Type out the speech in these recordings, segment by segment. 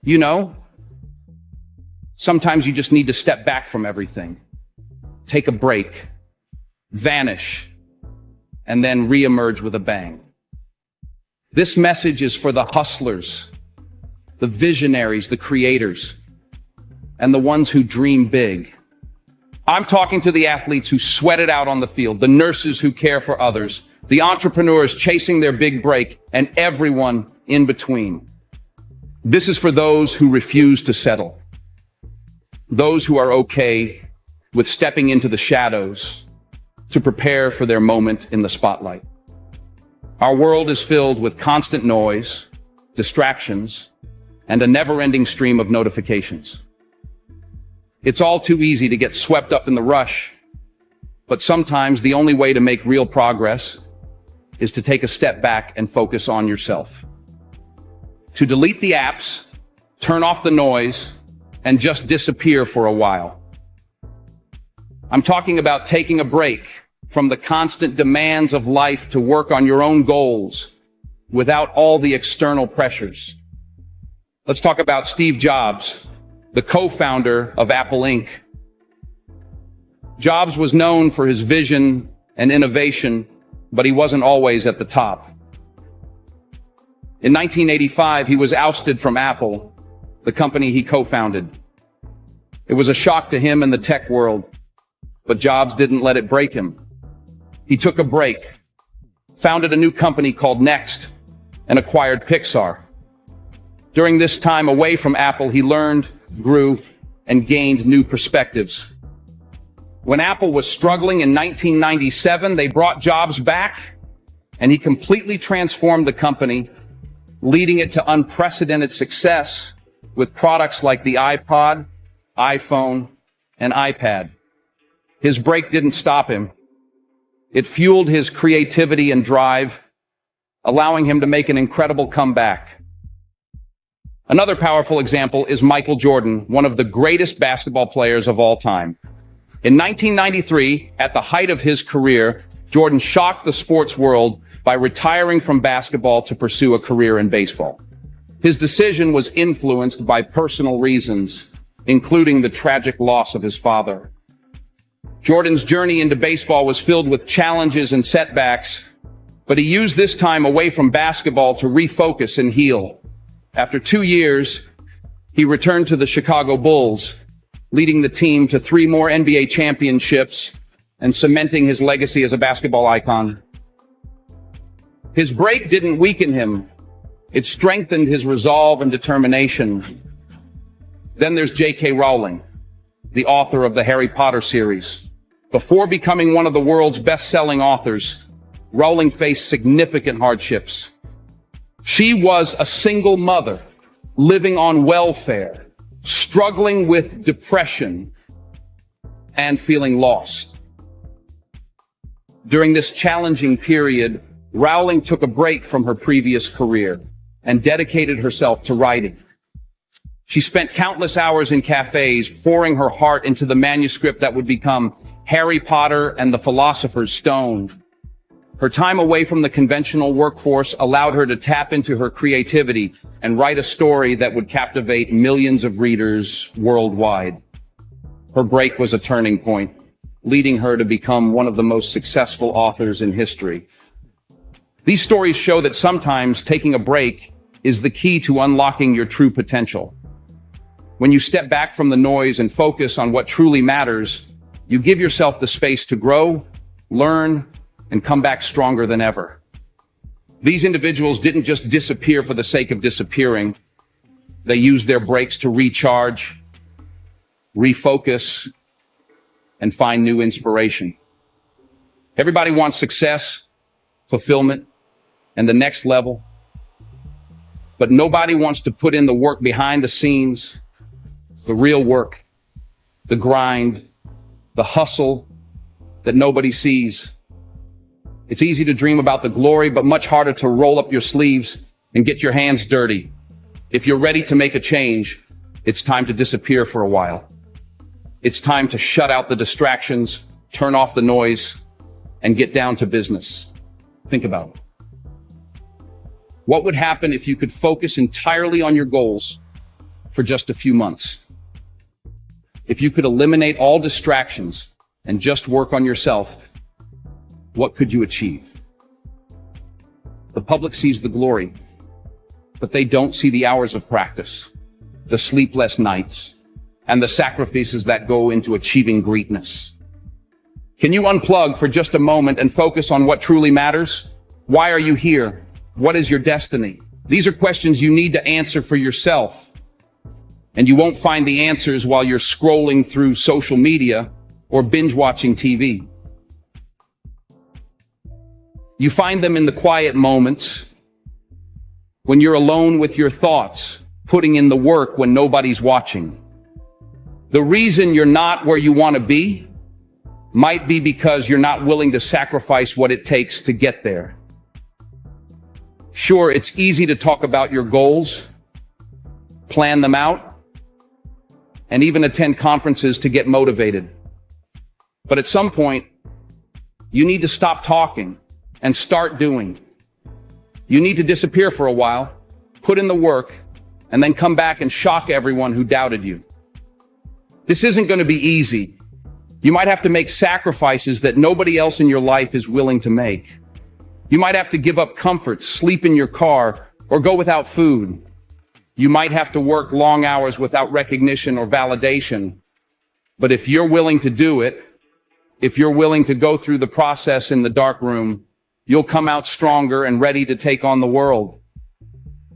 You know, sometimes you just need to step back from everything, take a break, vanish, and then reemerge with a bang. This message is for the hustlers, the visionaries, the creators, and the ones who dream big. I'm talking to the athletes who sweat it out on the field, the nurses who care for others, the entrepreneurs chasing their big break, and everyone in between. This is for those who refuse to settle, those who are okay with stepping into the shadows to prepare for their moment in the spotlight. Our world is filled with constant noise, distractions, and a never-ending stream of notifications. It's all too easy to get swept up in the rush, but sometimes the only way to make real progress is to take a step back and focus on yourself. To delete the apps, turn off the noise, and just disappear for a while. I'm talking about taking a break from the constant demands of life to work on your own goals without all the external pressures. Let's talk about Steve Jobs, the co-founder of Apple Inc. Jobs was known for his vision and innovation, but he wasn't always at the top. In 1985, he was ousted from Apple, the company he co-founded. It was a shock to him and the tech world, but Jobs didn't let it break him. He took a break, founded a new company called Next, and acquired Pixar. During this time away from Apple, he learned, grew, and gained new perspectives. When Apple was struggling in 1997, they brought Jobs back, and he completely transformed the company, leading it to unprecedented success with products like the iPod, iPhone, and iPad. His break didn't stop him. It fueled his creativity and drive, allowing him to make an incredible comeback. Another powerful example is Michael Jordan, one of the greatest basketball players of all time. In 1993, at the height of his career, Jordan shocked the sports world by retiring from basketball to pursue a career in baseball. His decision was influenced by personal reasons, including the tragic loss of his father. Jordan's journey into baseball was filled with challenges and setbacks, but he used this time away from basketball to refocus and heal. After 2 years, he returned to the Chicago Bulls, leading the team to 3 more NBA championships and cementing his legacy as a basketball icon. His break didn't weaken him. It strengthened his resolve and determination. Then there's J.K. Rowling, the author of the Harry Potter series. Before becoming one of the world's best-selling authors, Rowling faced significant hardships. She was a single mother, living on welfare, struggling with depression, and feeling lost. During this challenging period, Rowling took a break from her previous career and dedicated herself to writing. She spent countless hours in cafes, pouring her heart into the manuscript that would become Harry Potter and the Philosopher's Stone. Her time away from the conventional workforce allowed her to tap into her creativity and write a story that would captivate millions of readers worldwide. Her break was a turning point, leading her to become one of the most successful authors in history. These stories show that sometimes taking a break is the key to unlocking your true potential. When you step back from the noise and focus on what truly matters, you give yourself the space to grow, learn, and come back stronger than ever. These individuals didn't just disappear for the sake of disappearing. They used their breaks to recharge, refocus, and find new inspiration. Everybody wants success, fulfillment, and the next level. But nobody wants to put in the work behind the scenes, the real work, the grind, the hustle that nobody sees. It's easy to dream about the glory, but much harder to roll up your sleeves and get your hands dirty. If you're ready to make a change, it's time to disappear for a while. It's time to shut out the distractions, turn off the noise, and get down to business. Think about it. What would happen if you could focus entirely on your goals, for just a few months. If you could eliminate all distractions and just work on yourself, what could you achieve? The public sees the glory, but they don't see the hours of practice, the sleepless nights, and the sacrifices that go into achieving greatness. Can you unplug for just a moment and focus on what truly matters? Why are you here? What is your destiny? These are questions you need to answer for yourself. And you won't find the answers while you're scrolling through social media or binge watching TV. You find them in the quiet moments, when you're alone with your thoughts, putting in the work when nobody's watching. The reason you're not where you want to be might be because you're not willing to sacrifice what it takes to get there. Sure, it's easy to talk about your goals, plan them out, and even attend conferences to get motivated. But at some point, you need to stop talking and start doing. You need to disappear for a while, put in the work, and then come back and shock everyone who doubted you. This isn't going to be easy. You might have to make sacrifices that nobody else in your life is willing to make. You might have to give up comfort, sleep in your car, or go without food. You might have to work long hours without recognition or validation. But if you're willing to do it, if you're willing to go through the process in the dark room, you'll come out stronger and ready to take on the world.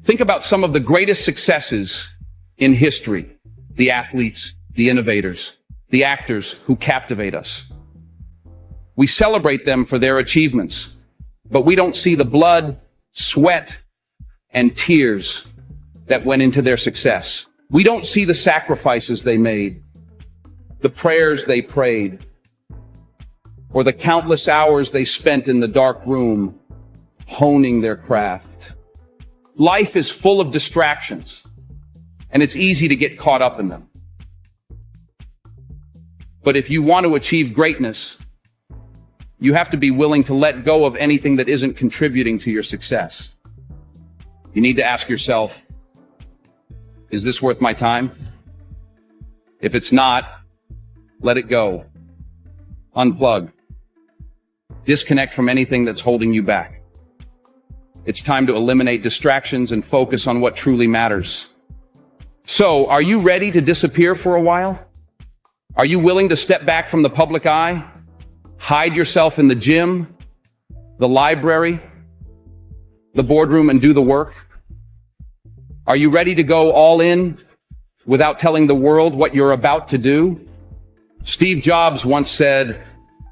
Think about some of the greatest successes in history. The athletes, the innovators, the actors who captivate us. We celebrate them for their achievements, but we don't see the blood, sweat, and tears that went into their success. We don't see the sacrifices they made, the prayers they prayed, or the countless hours they spent in the dark room honing their craft. Life is full of distractions, and it's easy to get caught up in them. But if you want to achieve greatness, you have to be willing to let go of anything that isn't contributing to your success. You need to ask yourself, is this worth my time? If it's not, let it go. Unplug. Disconnect from anything that's holding you back. It's time to eliminate distractions and focus on what truly matters. So, are you ready to disappear for a while? Are you willing to step back from the public eye? Hide yourself in the gym, the library, the boardroom, and do the work? Are you ready to go all in without telling the world what you're about to do? Steve Jobs once said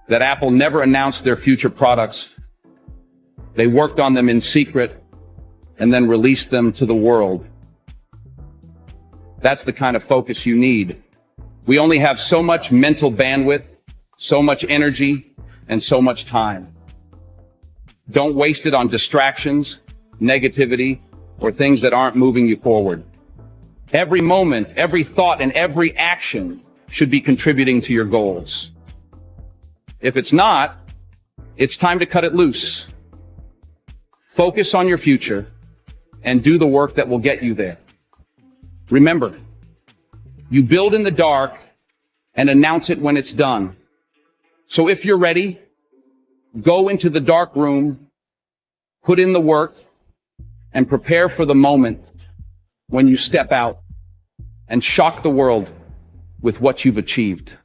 that Apple never announced their future products. They worked on them in secret and then released them to the world. That's the kind of focus you need. We only have so much mental bandwidth, so much energy, and so much time. Don't waste it on distractions, negativity, or things that aren't moving you forward. Every moment, every thought, and every action should be contributing to your goals. If it's not, it's time to cut it loose. Focus on your future and do the work that will get you there. Remember, you build in the dark and announce it when it's done. So if you're ready, go into the dark room, put in the work, and prepare for the moment when you step out and shock the world with what you've achieved.